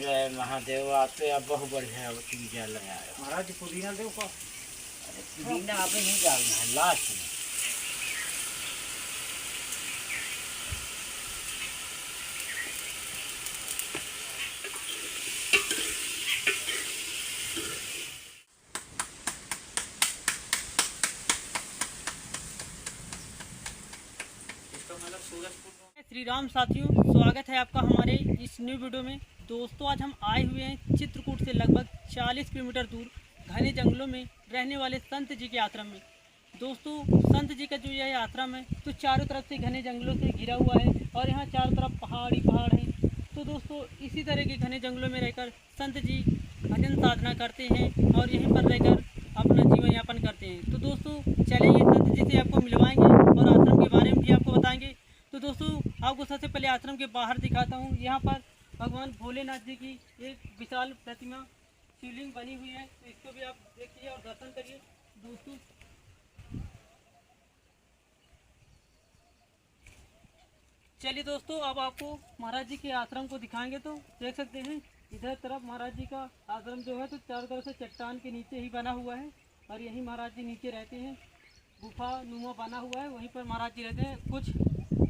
जय महादेव। आते अब बहुत बढ़िया चीज लगाया महाराज पुदीना दो को। अरे पुदीना आप नहीं डालना है, लास्ट में। श्री राम साथियों, स्वागत है आपका हमारे इस न्यू वीडियो में। दोस्तों आज हम आए हुए हैं चित्रकूट से लगभग 40 किलोमीटर दूर घने जंगलों में रहने वाले संत जी के आश्रम में। दोस्तों संत जी का जो यह आश्रम है तो चारों तरफ से घने जंगलों से घिरा हुआ है और यहाँ चारों तरफ पहाड़ ही पहाड़ हैं। तो दोस्तों इसी तरह के घने जंगलों में रहकर संत जी भजन साधना करते हैं और यहीं पर रहकर अपना जीवन यापन करते हैं। तो दोस्तों चलेंगे संत जी से आपको मिलवाएंगे और आश्रम के बारे में भी आपको बताएंगे। तो दोस्तों आपको सबसे पहले आश्रम के बाहर दिखाता हूँ। यहाँ पर भगवान भोलेनाथ जी की एक विशाल प्रतिमा शिवलिंग बनी हुई है, तो इसको भी आप देखिए और दर्शन करिए। दोस्तों चलिए दोस्तों अब आपको महाराज जी के आश्रम को दिखाएंगे। तो देख सकते हैं इधर तरफ महाराज जी का आश्रम जो है तो चारों तरफ से चट्टान के नीचे ही बना हुआ है और यहीं महाराज जी नीचे रहते हैं। गुफा नुमा बना हुआ है, वहीं पर महाराज जी रहते हैं। कुछ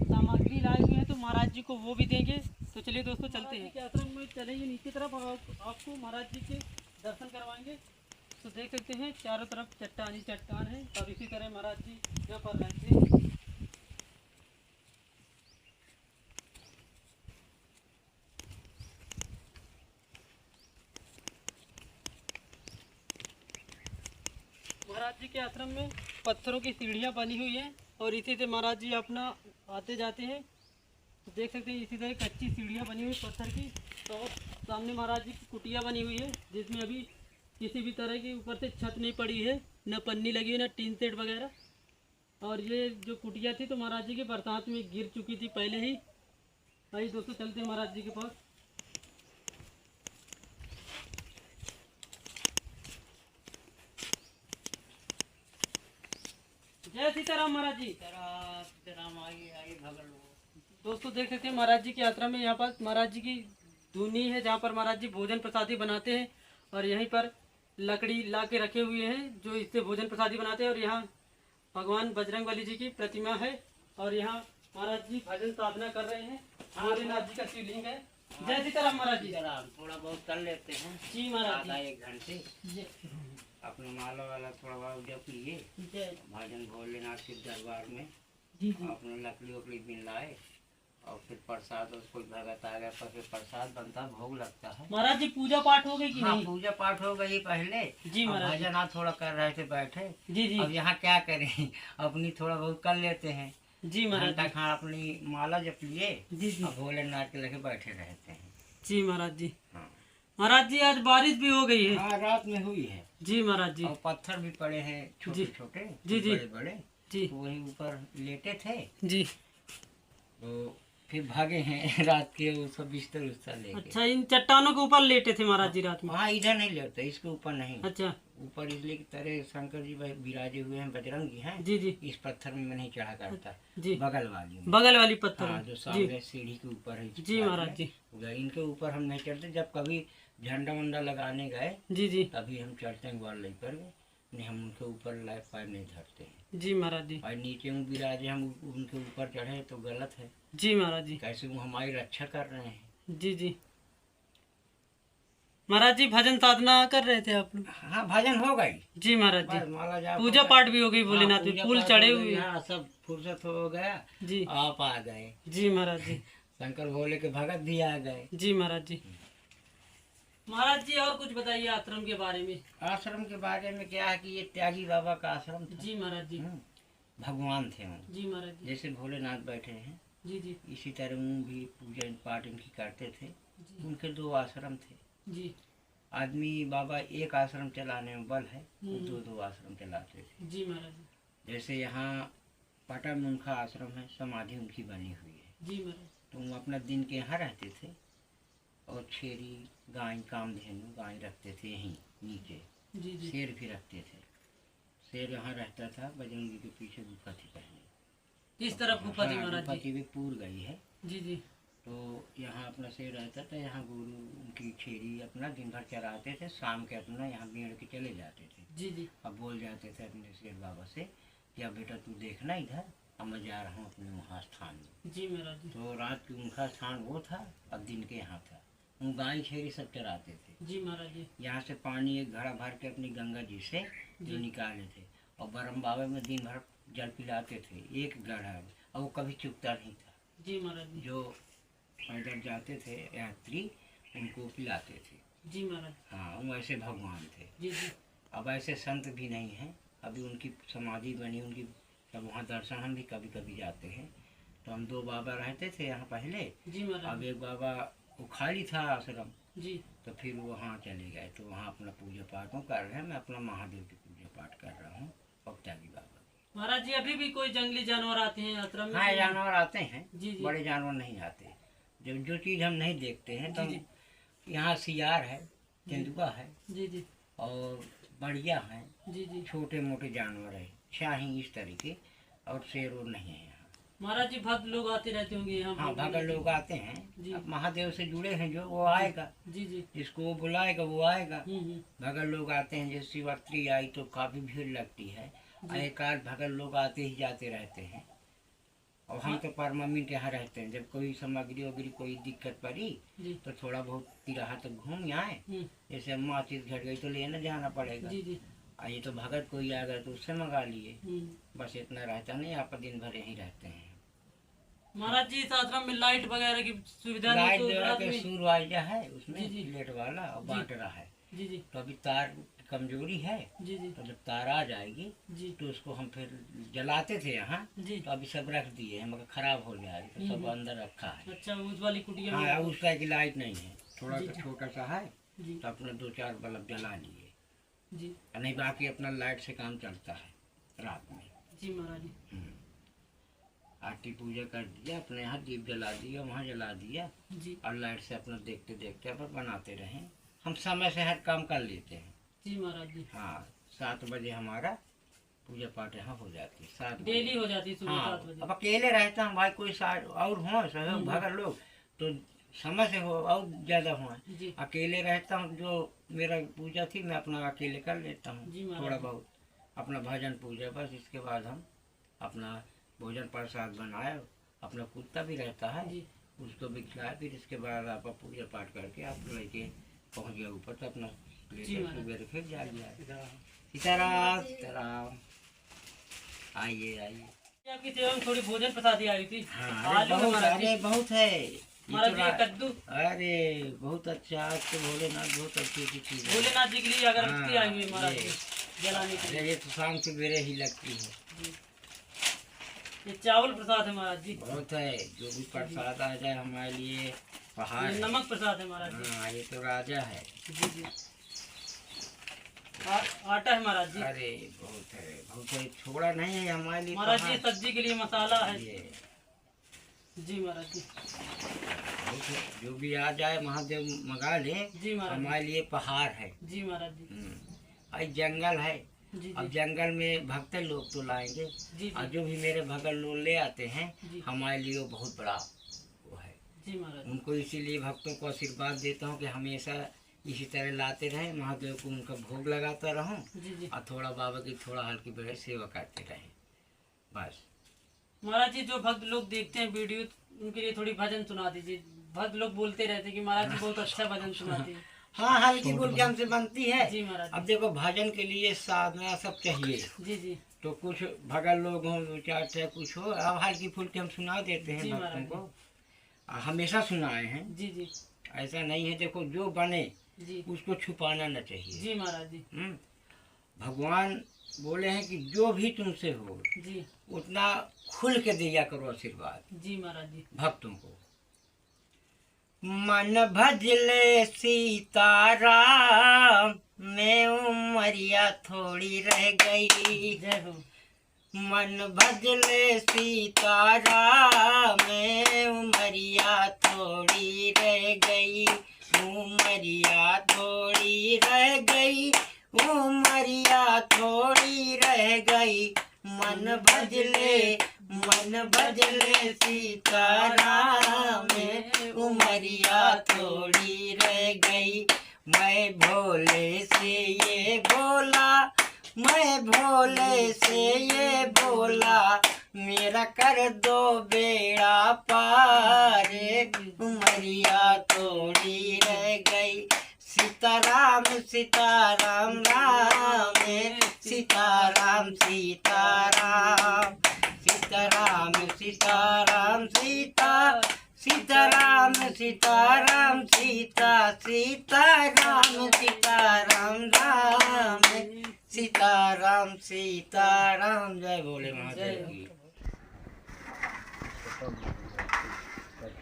सामग्री लाए हुए हैं तो महाराज जी को वो भी देंगे। तो चलिए दोस्तों चलते हैं आश्रम में, चलेंगे नीचे तरफ और आपको महाराज जी के दर्शन करवाएंगे। तो देख सकते हैं चारों तरफ चट्टान ही चट्टान है और इसी तरह महाराज जी यहाँ पर रहते हैं। महाराज जी के आश्रम में पत्थरों की सीढ़ियाँ बनी हुई हैं और इसी से महाराज जी अपना आते जाते हैं। तो देख सकते हैं इसी तरह कच्ची सीढ़ियाँ बनी हुई पत्थर की। तो सामने महाराज जी की कुटिया बनी हुई है जिसमें अभी किसी भी तरह की ऊपर से छत नहीं पड़ी है, न पन्नी लगी हुई, न टीन सेट वगैरह। और ये जो कुटिया थी तो महाराज जी के बरसात में गिर चुकी थी पहले ही। आइए दोस्तों चलते हैं महाराज जी के पास। जय सीताराम महाराज जी। सीताराम आइए भगल। दोस्तों देख सकते हैं महाराज जी की यात्रा में यहाँ पर महाराज जी की धुनी है जहाँ पर महाराज जी भोजन प्रसादी बनाते हैं और यहीं पर लकड़ी ला के रखे हुए हैं जो इससे भोजन प्रसादी बनाते हैं। और यहाँ भगवान बजरंगबली जी की प्रतिमा है और यहाँ महाराज जी भजन साधना कर रहे हैं। भोलेनाथ जी का शिवलिंग है। जय सीताराम महाराज जी। थोड़ा बहुत कर लेते हैं जी महाराज आधा एक घंटे। जी अपना माला वाला थोड़ा बहुत जब पिए जय भजन भोलेनाथ के दरबार में जी जी अपने लकड़ी वकड़ी बिन लाए और फिर प्रसाद और कोई भगत आ गया तो फिर प्रसाद बनता, भोग लगता है। महाराज जी पूजा पाठ हो गई कि हाँ, नहीं? पूजा पाठ हो गई पहले जी अब महाराज जी। भजन आप थोड़ा कर रहे थे बैठे। जी जी अब यहाँ क्या करें अपनी थोड़ा बहुत कर लेते हैं। जी महाराज घंटा जी। खान अपनी माला जप लिए जी जी और भोलेनाथ के लेके बैठे रहते हैं। जी महाराज जी। हाँ। महाराज जी आज बारिश भी हो गई है। हाँ, रात में हुई है जी महाराज जी। और पत्थर भी पड़े हैं छोटे जी। छोटे जी, जी। बड़े बड़े। जी वही ऊपर लेटे थे जी। तो फिर भागे हैं रात के वो सब बिस्तर उस्तर लेके। अच्छा इन चट्टानों के ऊपर लेटे थे महाराज जी रात में? हाँ, इधर नहीं लेटते, इसके ऊपर नहीं। अच्छा ऊपर इसलिए कि तरह शंकर जी विराजे हुए हैं, बजरंगी हैं। जी जी इस पत्थर में मैं नहीं चढ़ा करता, जी। बगल वाली में। बगल वाली पत्थर हाँ, में। जो जी सामने सीढ़ी के ऊपर है। जी महाराज जी। उधर इनके ऊपर हम नहीं चढ़ते। जब कभी झंडा वंडा लगाने गए जी जी तभी हम चढ़ते हैं, ग्वाल लई पर नहीं, हम उनके ऊपर लाइफ पाइप नहीं धरते हैं। जी महाराज जी। और नीचे में विराजे हम उनके ऊपर चढ़े तो गलत है। जी महाराज जी। कैसे वो हमारी रक्षा कर रहे हैं। जी जी। महाराज जी भजन साधना कर रहे थे आप लोग? हाँ, भजन हो गई। जी महाराज बस जी। माला जाप पूजा हो पाठ भी हो गई गई। भोलेनाथ हाँ, में, पूजा फूल पाठ चढ़े हो गई। हुए। हाँ, सब फुर्सत हो गया। जी आप आ गए। जी महाराज जी। शंकर भोले के भगत भी आ गए। जी महाराज जी। महाराज जी और कुछ बताइए आश्रम के बारे में। आश्रम के बारे में क्या है कि ये त्यागी बाबा का आश्रम था। जी महाराज जी। भगवान थे वो। जी महाराज जी। जैसे भोलेनाथ बैठे हैं जी जी इसी तरह वो भी पूजन पाठ इनकी करते थे। जी उनके दो आश्रम थे। जी आदमी बाबा एक आश्रम चलाने में बल है, वो दो दो आश्रम चलाते थे। जी महाराज जी। जैसे यहाँ पटम उनका आश्रम है, समाधि उनकी बनी हुई है। जी महाराज। तो वो अपना दिन के यहाँ रहते थे और छेरी गाय कामधेनु गाय रखते थे यहीं नीचे। जी जी शेर भी रखते थे। शेर यहाँ रहता था, बजरंगी के पीछे गुफा थी पहले। किस तरफ गुफा थी हाँ, महाराज गुफा जी? की भी पूर गई है। जी जी तो यहाँ अपना शेर रहता था। यहाँ गुरु उनकी छेरी अपना दिन भर चराते थे, शाम के अपना यहाँ बीड़ के चले जाते थे। जी जी। अब बोल जाते थे अपने शेर बाबा से कि अब बेटा तू देखना इधर, अब मैं जा रहा हूँ अपने वहाँ स्थान में। जी महाराज जी। तो रात की उनका स्थान वो था और दिन के यहाँ था। उन गाय छेरी सब चराते थे। जी महाराज जी। यहाँ से पानी एक घड़ा भर के अपनी गंगा जी से जो निकाले थे और बरम बाबा में दिन भर जल पिलाते थे, एक गढ़ा, और वो कभी चुकता नहीं था। जी महाराज जी। जो पैदल जाते थे यात्री उनको पिलाते थे। जी महाराज। हाँ, वो ऐसे भगवान थे। जी जी। अब ऐसे संत भी नहीं हैं, अभी उनकी समाधि बनी, उनकी तब वहाँ दर्शन हम भी कभी कभी जाते हैं। तो हम 2 बाबा रहते थे यहाँ पहले। जी महाराज। अब एक बाबा वो खाली था आश्रम, जी। तो फिर वहाँ चले गए, तो वहाँ अपना पूजा पाठ कर रहे हैं। मैं अपना महादेव की पूजा पाठ कर रहा हूँ, पक्तागी बाबा की। महाराज जी अभी भी कोई जंगली जानवर आते हैं आश्रम में? हाँ, जानवर आते हैं। जी जी। बड़े जानवर नहीं आते। जब जो चीज़ हम नहीं देखते हैं तो जी जी। यहाँ सियार है, तेंदुआ है जी जी। और बढ़िया है, जी जी। छोटे मोटे जानवर है, शाही इस तरीके, और शेर और नहीं है यहाँ। महाराज जी भक्त लोग आते रहते होंगे यहाँ? हाँ, भगत लोग आते हैं। जी। अब महादेव से जुड़े हैं जो, वो आएगा। जी जी। जिसको वो बुलाएगा वो आएगा। हम्म। भगत लोग आते हैं। जैसे शिवरात्रि आई तो काफी भीड़ लगती है, एक आध भगत लोग आते ही जाते रहते हैं। और हम तो परमामिन के यहाँ रहते हैं, जब कोई सामग्री वगैरह कोई दिक्कत पड़ी जी। तो थोड़ा बहुत तिराहा तक घूम आए। हम्म। जैसे अम्मा चीज घट गई तो लेने जाना पड़ेगा। जी जी। ये तो भगत कोई आ गया तो उससे मंगा लिए, हम्म। बस इतना रहता नहीं। आप दिन भर यहीं रहते हैं। महाराज जी इस आश्रम में लाइट वगैरह की सुविधा लाइट नहीं तो रात के में? सूरवाइजा है उसमें, जी, जी। प्लेट वाला, और जी। बाटरा है। जी जी। तो अभी तार की कमजोरी है, जी जी। तो जब तार आ जाएगी जी। तो उसको हम फिर जलाते थे यहाँ। जी। तो अभी सब रख दिए हैं, मगर खराब हो जाएगी तो सब हम्म। अंदर रखा है। अच्छा उस वाली कुटिया हाँ, में? उस तरह की लाइट नहीं है, थोड़ा जी, सा जी। छोटा सा है। जी तो अपने 2-4 बल्ब जला लिए, जी। नहीं बाकी अपना लाइट से काम चलता है रात में। जी महाराज जी। आरती पूजा कर दिया, अपने यहाँ दीप जला दिया, वहाँ जला दिया, जी। और लाइट से अपना देखते देखते अपन बनाते रहे। हम समय से हर काम कर लेते हैं। जी महाराज जी। हाँ, 7 बजे हमारा पूजा पाठ यहाँ हो जाती है। 7 बजे डेली हो जाती है सुबह हाँ। 7 बजे? अब अकेले रहता हूँ भाई, कोई और हो सहयोग भगत लोग तो समय से हो और ज़्यादा हुआ। जी। अकेले रहता हूँ, जो मेरा पूजा थी मैं अपना अकेले कर लेता जी हूँ, महाराज। थोड़ा बहुत अपना भजन पूजा, बस। इसके बाद हम अपना भोजन प्रसाद बनाए, अपना कुत्ता भी रहता है जी। उसको भी खिलाए, फिर इसके बाद आप पूजा पाठ करके आप लेके पहुँच गए ऊपर, तो अपना जी लेकर महाराज। सुबह फिर जा गया। सीताराम सीताराम। आइए आइए। आपकी सेवा में थोड़ी भोजन प्रसादी आई थी। हाँ, आलू है महाराज जी। बहुत है महाराज जी ये तो कद्दू अरे बहुत अच्छा, आज तो भोलेनाथ बहुत अच्छी अच्छी चीज है। भोलेनाथ जी के लिए अगरबत्ती आई हुई है महाराज ये। जी जलाने के अरे लिए। ये तो शाम सवेरे ही लगती है। जी। ये चावल प्रसाद है महाराज जी। बहुत है, जो भी प्रसाद आ जाए हमारे लिए पहाड़ ये है। नमक प्रसाद है महाराज जी। हाँ, ये तो राजा है। जी जी। आटा है महाराज जी। अरे बहुत है, छोड़ा नहीं है हमारे लिए महाराज जी पहाड़। सब्जी के लिए मसाला है। ये जी महाराज जी। बहुत है, जो भी आ जाए महादेव मंगा ले, जी महाराज जी। हमारे लिए पहाड़ है। जी महाराज जी। भाई जंगल है, जी अब जी। जंगल में भक्त लोग तो लाएंगे, जी और जी। जो भी मेरे भगत लोग ले आते हैं जी। हमारे लिए वो बहुत बड़ा वो है। जी महाराज। उनको इसीलिए भक्तों को आशीर्वाद देता हूँ कि हमेशा इसी तरह लाते रहें, महादेव को उनका भोग लगाता रहूं, जी जी। और थोड़ा बाबा की थोड़ा हल्की बड़े सेवा करते रहें, बस। महाराज जी जो भक्त लोग देखते हैं वीडियो उनके लिए थोड़ी भजन सुना दीजिए। भक्त लोग बोलते रहते हैं कि महाराज जी बहुत अच्छा भजन सुनाते हैं। हाँ, हल्की फुल्की हमसे बनती है। जी महाराज अब देखो भजन के लिए साधना सब चाहिए, जी जी। तो कुछ भगत लोग हों, 2-4 चाहे कुछ हो, अब हल्की फुल्की हम सुना देते हैं जी भक्तों महाराज को, हमेशा सुनाए हैं। जी जी। ऐसा नहीं है, देखो जो बने जी। उसको छुपाना न चाहिए। जी महाराज जी। भगवान बोले हैं कि जो भी तुमसे हो जी। उतना खुल के दिया करो आशीर्वाद जी महाराज जी। भक्तों को। मन भजले सीताराम में उमरिया थोड़ी रह गई। जय हो। मन भजले सीताराम में उमरिया थोड़ी रह गई, उमरिया थोड़ी रह गई, उमरिया थोड़ी रह गई। मन भजले मन बदले सीताराम, उमरिया थोड़ी रह गई। मैं भोले से ये बोला, मैं भोले से ये बोला, मेरा कर दो बेड़ा पार, उमरिया थोड़ी रह गई। सीताराम सीताराम राम, सीताराम सीताराम, सीताराम सीताराम सीता, सीताराम सीताराम सीता, सीताराम सीताराम राम, सीताराम सीताराम। जय भोले महादेव की।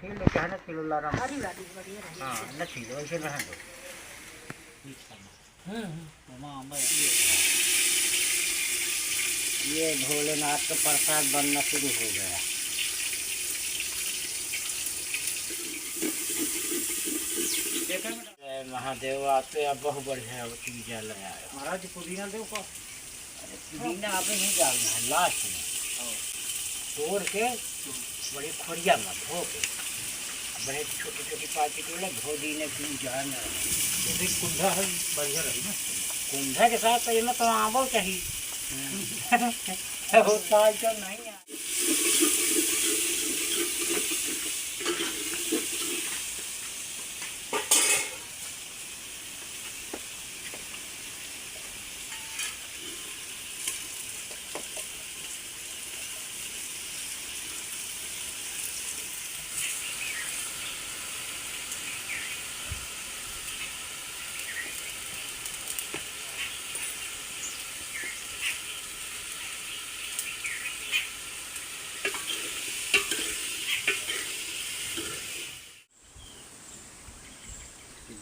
खेल क्या है ना किलो ला रहा। हाँ न खेलो ऐसे रहने दो। ये भोलेनाथ का प्रसाद बनना शुरू हो गया। जय महादेव आते अब बहुत बढ़िया चीज लाया महाराज। पुदीना दो को, अरे पुदीना आप नहीं डालना है, लास्ट में तोड़ के बड़ी खोरिया में धो के, बड़े छोटी छोटी पाती टोले धो दीने की जान। कुंडा है बढ़िया रही ना, कुंडा के साथ तो ये तो आबो चाहिए होता है तो नहीं है।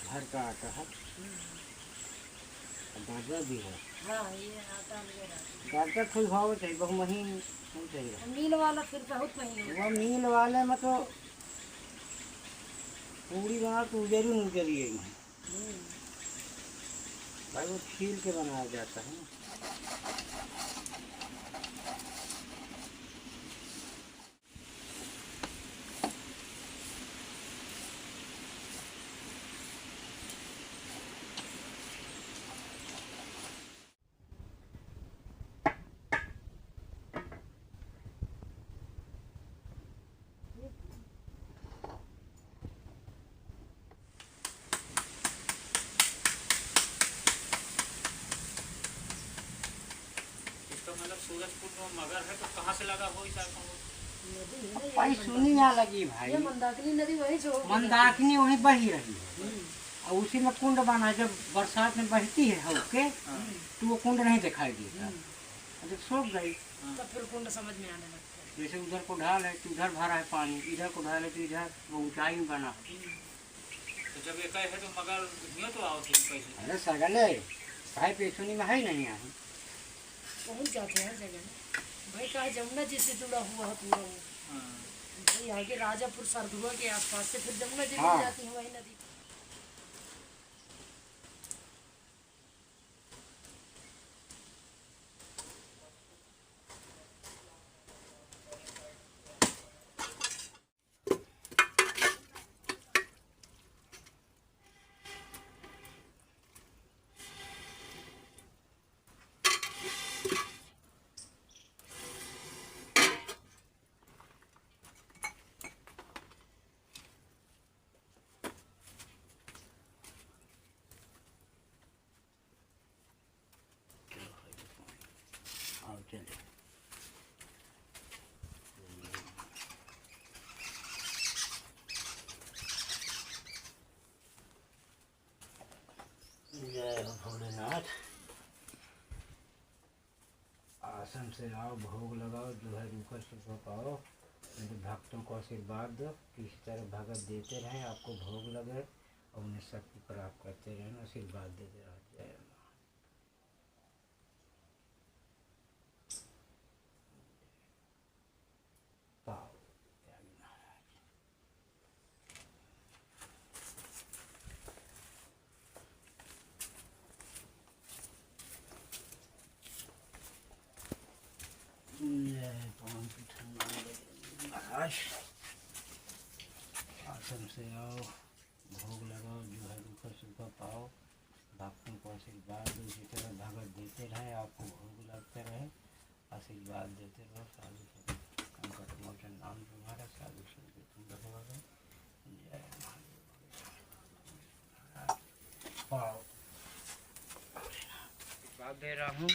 घर का आटा है, गाजर भी है। हाँ ये आटा वगैरह गाजर थोड़ी भाव चाहिए, बहुत महीन नहीं चाहिए। मील वाला फिर बहुत महीन वो मील वाले में तो पूरी बना तो जरूर नहीं करिए भाई, वो छील के बनाया जाता है। मतलब सूरजपुर में मगर है तो कहाँ से लगा हो इस भाई सुनी ना लगी भाई, ये मंदाकिनी नदी वही छोड़ मंदाकिनी वहीं बही रही है और उसी में कुंड बना। जब बरसात में बहती है हल्के तो वो कुंड नहीं दिखाई देता, जब सूख गई तब फिर कुंड समझ में आने लगता है। जैसे उधर को ढाल है तो उधर भरा है पानी, इधर को ढाल है तो इधर वो ऊंचाई में बना। तो जब एक है तो मगर यूँ तो आओ कैसे? अरे सगले भाई पेशुनी में है नहीं यहाँ पहुँच जाते हैं जगह भाई, कहा जमुना जी से जुड़ा हुआ है पूरा वो भाई। आगे राजापुर सरदुआ के आसपास से फिर जमुना जी मिल जाती है वही नदी। चले। जय भोलेनाथ। आसन से आओ, भोग लगाओ, जो है रूखा सूखा पाओ, मेरे भक्तों को आशीर्वाद दो कि इस तरह भगत देते रहें, आपको भोग लगे और उन्हें शक्ति प्राप्त करते रहें, आशीर्वाद देते रहो। जय पाओ त्यागी महाराज। जय पवन की ठंडा महाराज आश्रम से आओ, भोग लगाओ, जो है रूखा सूखा पाओ, भक्तों को आशीर्वाद दो, इसी तरह भगत देते रहे, आपको भोग लगते रहे, आशीर्वाद देते रहो। साधु संकट मोचन नाम तुम्हारा, साधु संत तुम रखोगे। जय महादेव। बात दे रहा हूँ,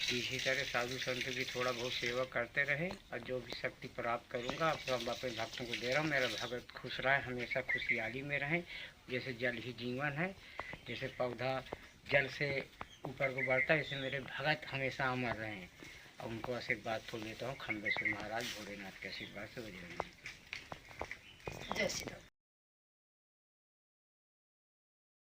इसी तरह साधु संतों की थोड़ा बहुत सेवा करते रहे, और जो भी शक्ति प्राप्त करूँगा आप सब अपने भक्तों को दे रहा हूँ। मेरा भगत खुश रहे, हमेशा खुशहाली में रहें। जैसे जल ही जीवन है, जैसे पौधा जल से ऊपर को बढ़ता है, ऐसे मेरे भगत हमेशा अमर रहें। और उनको आशीर्वाद तो लेता हूँ खंडेश्वर महाराज भोलेनाथ के आशीर्वाद से। जय श्री राम।